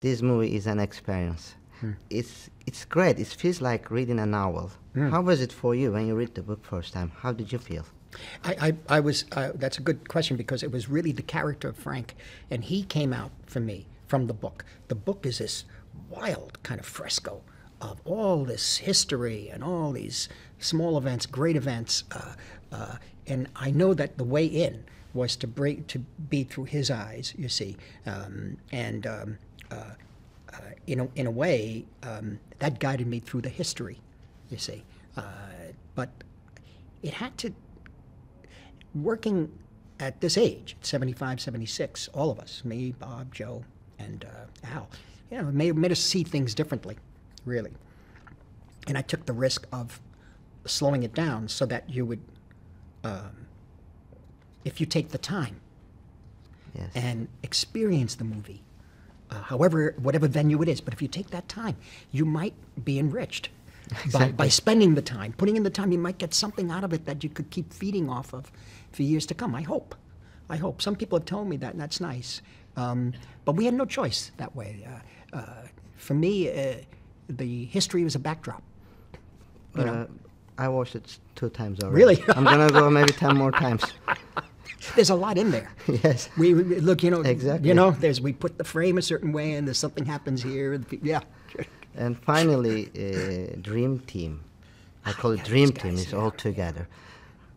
This movie is an experience. It's great. It feels like reading a novel. How was it for you when you read the book first time? How did you feel? I was, that's a good question, because it was really the character of Frank, and he came out for me from the book. The book is this wild kind of fresco of all this history and all these small events, great events, and I know that the way in was to be through his eyes, you see, in a way, that guided me through the history, you see. But it had to, working at this age, 75, 76, all of us, me, Bob, Joe, and Al, you know, it made us see things differently, really. And I took the risk of slowing it down so that you would, if you take the time and experience the movie, whatever venue it is, but if you take that time, you might be enriched. Exactly. By spending the time, putting in the time, you might get something out of it that you could keep feeding off of for years to come. I hope. Some people have told me that, and that's nice. But we had no choice that way. For me, the history was a backdrop. You know? I watched it 2 times already. Really? I'm going to go maybe 10 more times. There's a lot in there. Yes. We look, you know. Exactly. You know, we put the frame a certain way, and there's something happens here. Yeah. And finally, Dream Team. I call it Dream Team. It's all together.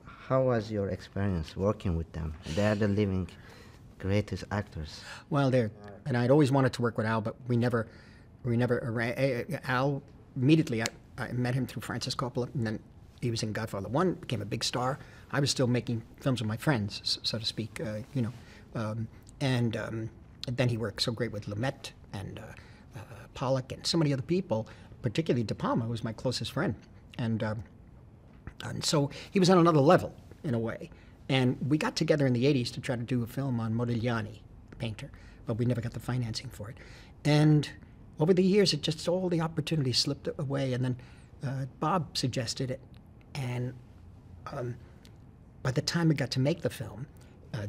How was your experience working with them? They are the living greatest actors. Well, and I'd always wanted to work with Al, but we never Al, immediately, I met him through Francis Coppola, and then he was in Godfather 1, became a big star. I was still making films with my friends, so to speak, you know. And then he worked so great with Lumet and Pollock and so many other people, particularly De Palma, who was my closest friend. And so he was on another level, in a way. And we got together in the 80s to try to do a film on Modigliani, the painter, but we never got the financing for it. And over the years, it just, all the opportunities slipped away. And then Bob suggested it. And by the time we got to make the film,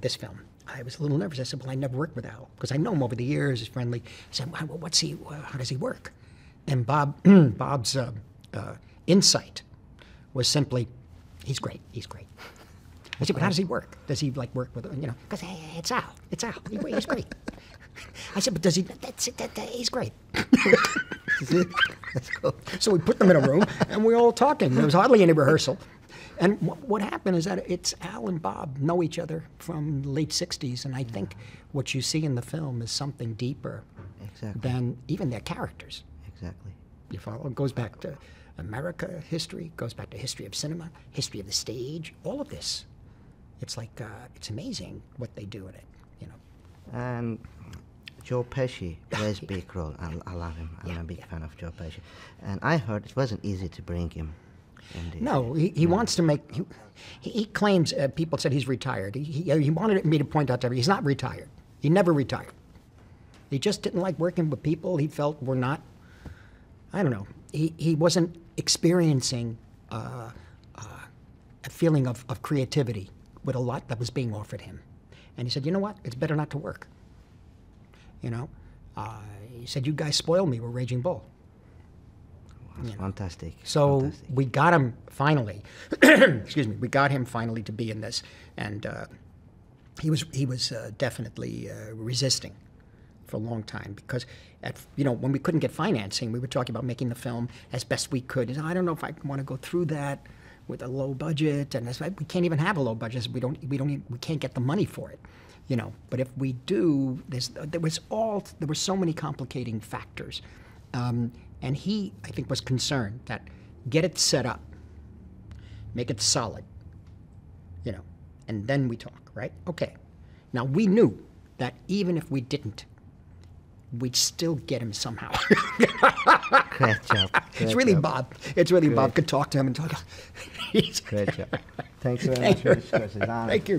this film, I was a little nervous. I said, well, I never worked with Al, because I know him over the years, he's friendly. I said, well, how does he work? And Bob's insight was simply, he's great. I said, but how does he work? Does he like work with, you know, because hey, it's Al, he's great. I said, but does he, he's great. That's cool. So we put them in a room, and we were all talking. There was hardly any rehearsal. And what happened is that it's Al and Bob know each other from the late 60s, and I think what you see in the film is something deeper than even their characters. Exactly. You follow? It goes back to America history, goes back to history of cinema, history of the stage, all of this. It's like, it's amazing what they do in it, you know. And Joe Pesci plays a big role. I love him. I'm a big fan of Joe Pesci. And I heard it wasn't easy to bring him. No, he wants to make, he claims, people said he's retired. He wanted me to point out to everyone, he's not retired. He never retired. He just didn't like working with people he felt were not, I don't know, he wasn't experiencing a feeling of creativity with a lot that was being offered him. And he said, you know what, it's better not to work. You know, he said, you guys spoil me with Raging Bull. That's fantastic. So we got him finally. Excuse me. We got him finally to be in this, and he was definitely resisting for a long time, because you know, when we couldn't get financing, we were talking about making the film as best we could. He said, I don't know if I want to go through that with a low budget, and that's why we can't even have a low budget. We can't get the money for it, you know. But if we do, there were so many complicating factors. And he, I think, was concerned that get it set up, make it solid, you know, and then we talk, right? Okay. Now, we knew that even if we didn't, we'd still get him somehow. Great job. It's really Bob. It's really Bob. Could talk to him and talk. Great job. Thanks very much for this. Thank you.